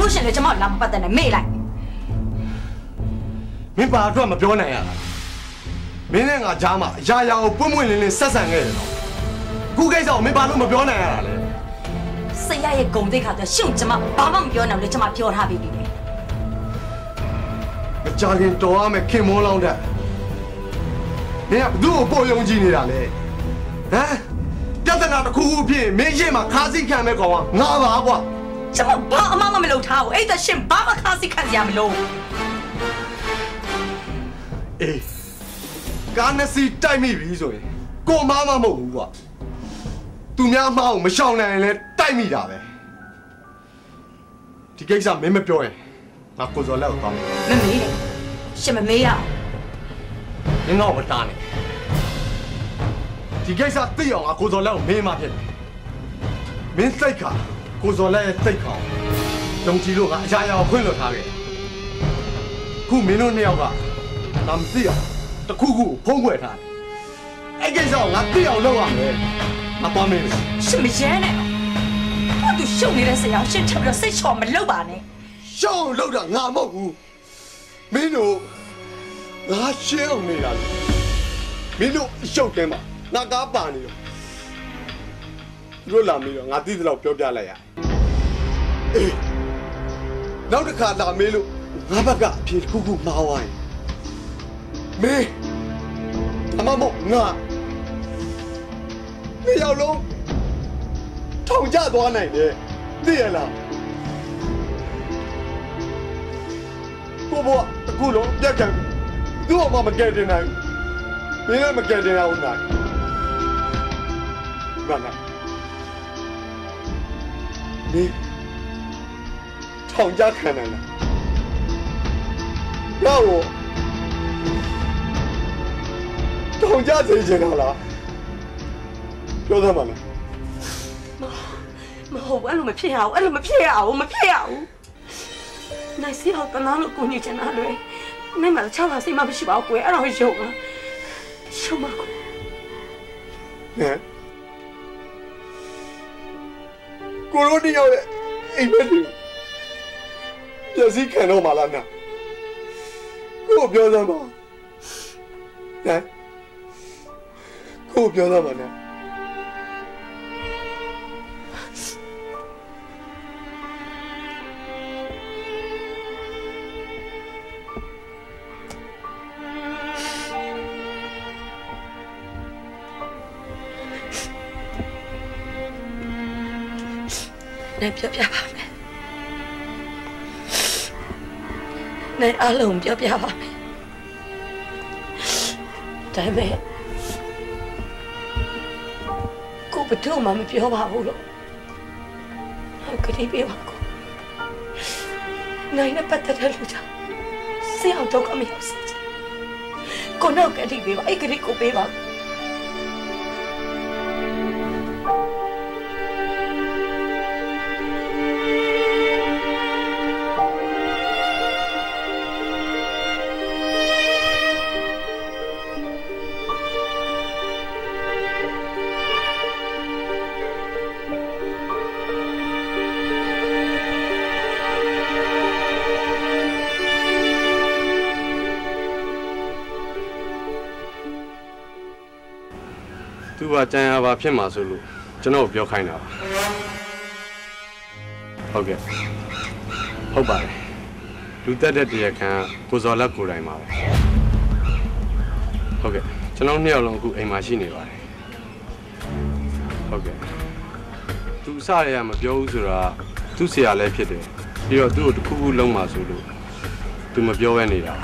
လို့ရှင်လေကျမလာမပတ်တဲ့နဲ့မေ့လိုက်မင်းဘာအတွက်မပြောနိုင်ရလားမင်းနဲ့ငါကြားမှာအရာရာကိုပွင့်ပွင့်လင်းလင်းဆက်ဆံခဲ့တယ်နော်ခုကိစ္စကိုမင်းဘာလို့မပြောနိုင်ရတာလဲစိတ်ရရဲ့ဂုံတိတ်ခါတော့ရှုံကျမဘာမှမပြောနိုင်လို့ကျမပြောထားပြီလေမကြခင်တော်ရမယ်ခင်မောလောင်းတဲ့မင်းကဘသူ့ကိုပို့ယုံကြည့်နေတာလဲဟမ်ပြဿနာတစ်ခုခုဖြစ်မင်းရှေ့မှာခါးစိခံမဲ့ကောင်ကငါပါကွာကျမဘာအမှမလုပ်ထားဘူးအဲ့ဒါရှင်ဘာမှခါးစိခံရမလို့အေးကားနှစ်စီးတိုက်မိပြီဆိုရင်ကိုမမဟုတ်ဘူးကွာသူများအမှားကိုမရှောင်နိုင်ရင်လည်းတိုက်မိတာပဲဒီကိစ္စမင်းမပြောရင်ငါကိုစော်လက်ကိုတောင်းမယ်မမေးရှင်မမေးရအောင်မင်းတော့မတားနဲ့ဒီကိစ္စသိအောင်ငါကိုစော်လက်ကိုမေးမှဖြစ်တယ်မင်းစိတ်ခါကိုစော်လက်ရဲ့စိတ်ခါယုံကြည်လို့ကအရာရာကိုခွင့်လွှတ်ထားခဲ့ခုမင်းတို့နှစ်ယောက်ကငါမသိအောင်တခုခုဖုံးကွယ်ထားတယ်အဲ့ကိစ္စကိုငါသိအောင်လုပ်ရမယ်ငါသွားမင်းရှင်မရမ်းနဲ့ဘာသူရှုံနေတဲ့ဆရာရှင်းထပ်ပြီးတော့စိတ်ချော်မလုပ်ပါနဲ့ရှုံလုပ်တာငါမဟုတ်ဘူးမင်းတို့ငါရှင်းအောင်နေတာမင်းတို့အရှုပ်တဲမှာငါကားပါနေတော့သူတို့လာမေးတော့ငါသိသလောက်ပြောပြလိုက်ရအေးနောက်တစ်ခါလာမေးလို့ငါဘက်ကအဖြေတစ်ခုခုမှားသွားရင်မင်းအမမငါနေရောက်လုံးထောင်ကျသွားနိုင်တယ်သိရလားကိုဘောအခုလုံးပြတ်ကန်သူ့အမမကဲတင်နိုင်မင်းလည်းမကဲတင်ရဘူးနိုင်ဘာလဲမင်းထောင်ကျခံနိုင်လားရောထောင်ကျစေချင်တာလားပြောသမှာလားမဟုတ်အဲ့လိုမဖြစ်ရအောင်အဲ့လိုမဖြစ်ရအောင်မဖြစ်ရအောင်နိုင်စီအောင်တနာလို့ကိုညချင်တာလေနိုင်မှာချောက်လာစိတ်မမရှိပါဘူးကွယ်အဲ့တော့ရုံပါရှုံးပါကွယ်ဟဲ့ကိုရိုနီရောက်ရဲ့အိမ်မက်တွေပြည့်စည်ခံတော့မလားနာကိုပြောစမ်းပါဟမ်ကိုပြောစမ်းပါနဲ့နိုင်ပြောပြပါမယ်နိုင်အားလုံးပြောပြပါမယ်ဒါပေမဲ့ကိုဘယ်သူမှမပြောပါဘူးလို့ခရီးပေးပါကိုနိုင်နဲ့ပတ်သက်တဲ့လူကြောင့်ဆရာတော့ကမရောက်စေချင်ကိုနောက်ကခရီးပေးပါအဲ့ခရီးကိုပေးပါသူကကြံရပါဖြစ်မှာဆိုလို့ကျွန်တော်ပြောခိုင်းတာပါဟုတ်ကဲ့ဟုတ်ပါတယ်လူတက်တဲ့တရားခံကိုစော်လက်ကိုယ်တိုင်ပါပဲဟုတ်ကဲ့ကျွန်တော်နှစ်ယောက်လုံးအခုအိမ်မှာရှိနေပါတယ်ဟုတ်ကဲ့သူအစရရမပြောဘူးဆိုတာသူ့ဆရာလည်းဖြစ်တယ်ပြီးတော့သူ့ကိုတစ်ခုခုလုံးမှာဆိုလို့သူမပြောဘဲနေတာ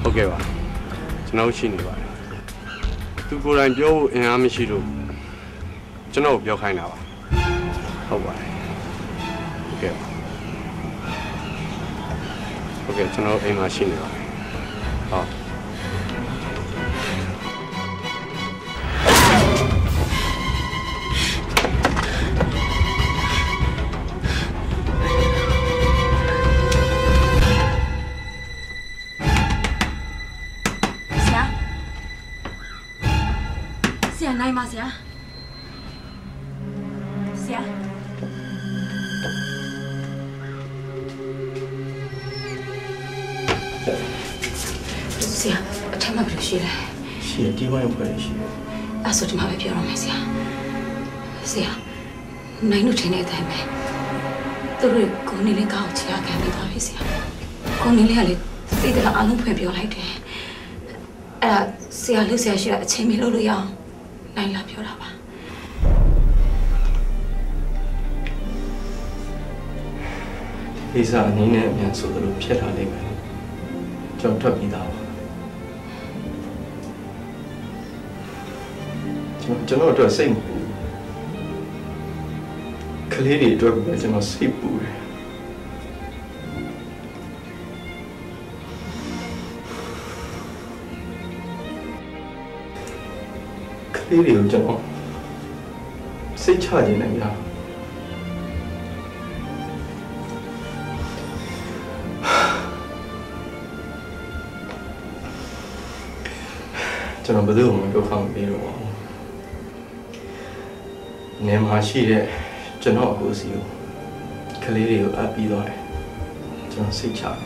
ဟုတ်ကဲ့ပါကျွန်တော်ရှိနေပါတယ်သူကိုယ်တိုင်ပြောဖို့အင်အားမရှိလို့ကျွန်တော်ပြောခိုင်းတာပါဟုတ်ပါတယ်ဟုတ်ကဲ့ဟုတ်ကဲ့ကျွန်တော်အိမ်မှာရှိနေပါတယ်ဟုတ်နိုင်ပါဆရာဆရာ ဆရာအထက်မှာဘယ်လိုရှိလဲရှိတယ်ဒီဝိုင်းဖွဲ့ရှိတယ်အဲ့ဆိုဒီမှာပဲပြောရမယ်ဆရာနိုင်လို့ထင်တဲ့အတိုင်းပဲသူတို့ကိုနေလေးကောက်ချရခံနေသွားပြီဆရာကိုနေလေးကလေစိတ်တကအလုံးဖွင့်ပြောလိုက်တယ်အဲ့ဒါဆရာလို့ဆရာရှိတဲ့အချိန်မလို့လို့ရအောင်နိုင်လာပြောတာပါဒီစားအနေနဲ့အမြန်ဆိုသလိုဖြစ်လာလိမ့်မယ်ကျွန်တော်ထွက်ပြီးသားပါကျွန်တော်တို့စိတ်မပူကလေးတွေအတွက်ပဲကျွန်တော်စိတ်ပူတယ်ကလေးတွေကိုကျွန်တော်စိတ်ချခြင်းနဲ့များကျွန်တော်ဘယ်သူ့မှဒုက္ခမပေးတော့ပါဘူး။နေမှာရှိတဲ့ကျွန်တော်အကိုစီကိုကလေးတွေကိုအပ်ပြီးတော့ကျွန်တော်စိတ်ချတယ်။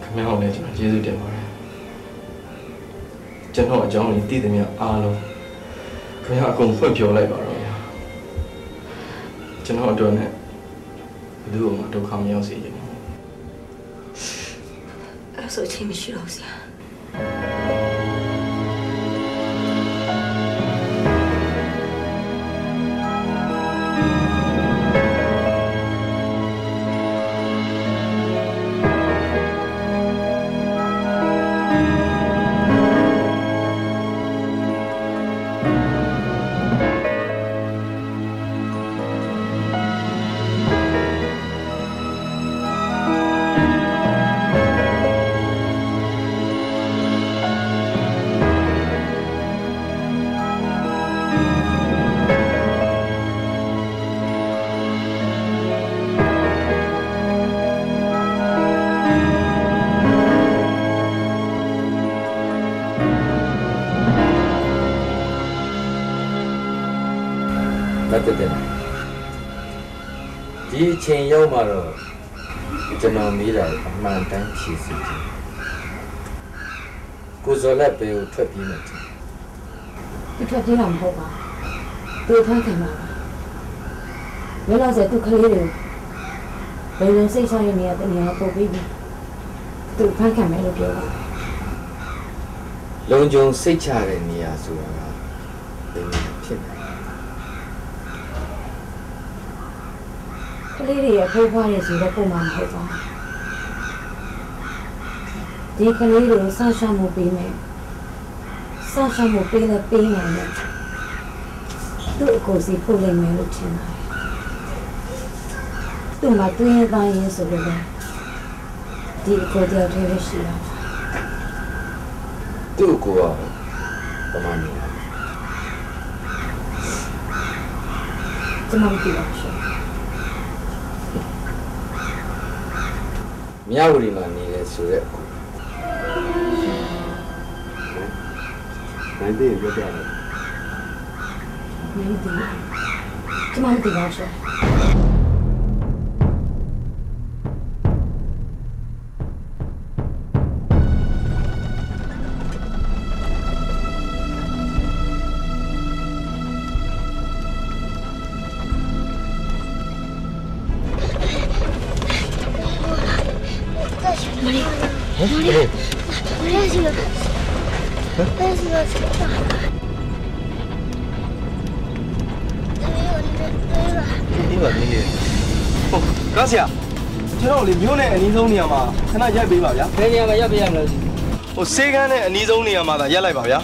ခင်ဗျားကိုလည်းကျွန်တော်ကျေးဇူးတင်ပါတယ်။ကျွန်တော်အကြောင်းလေးသိသမျှအားလုံးခင်ဗျားအကုန်ဖွင့်ပြောလိုက်ပါတော့ဗျာ။ကျွန်တော်အတွက်နဲ့ဘယ်သူ့မှဒုက္ခမရောက်စေချင်ဘူး။အဲ့ဆိုအချိန်မရှိတော့ဆရာဒီအချိန်ရောက်မှာတော့ကျွန်တော်မေးတာအမှန်တမ်းဖြေစီတယ်ကိုဇော်လက်ပဲကိုထွက်ပြေးမယ်သူထွက်ပြေးတာမဟုတ်ပါသူဖမ်းခံပါဘယ်လောက်ဆက်သူကလေးတွေဘယ်လိုစိတ်ဆိုင်းနေရတဲ့နေရာပို့ပြီးသူဖမ်းခံမယ်လို့ပြောတာလုံခြုံစိတ်ချတဲ့နေရာဆိုတာကဘယ်လိုဖြစ်လဲကလေးတွေအဖိုးဖွားရဆိုတော့ပုံမှန်မဟုတ်ပါဘူးဒီကလေးတွေဆောက်ရှောက်မှုပေးမယ်ဆောက်ရှောက်မှုပေးလဲပေးနိုင်တယ်သူ့အကိုစီပို့လိုက်မယ်လို့ထင်ပါတယ်သူ့မှာတွင်းသားရင်းဆိုလို့ပဲဒီအကိုတယောက်တည်းပဲရှိတာသူ့အကိုကဘာမှမလုပ်ကျွန်တော်မသိပါဘူးမြဝတီမှာနေလဲဆိုရက်နိုင်တယ်ပြောပြတယ်နိုင်တယ်ကျွန်မမသိပါဘူးကားဆရာကျွန်တော်လေမြို့နဲ့အနီးဆုံးနေရာမှာခဏရက်ပေးပါဗျာဘယ်နေရာမှာရက်ပေးရမလဲဟိုစေးကန်းနဲ့အနီးဆုံးနေရာမှာသာရက်လိုက်ပါဗျာ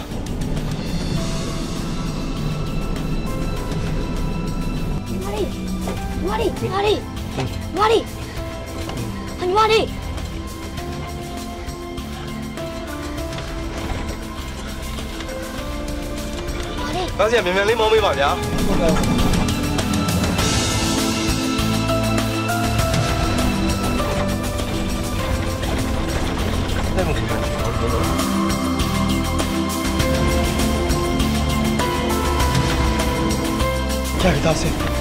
မာရီကားဆရာမြန်မြန်လေးမောင်းပေးပါဗျာဟုတ်ကဲ့Gel bir daha sen.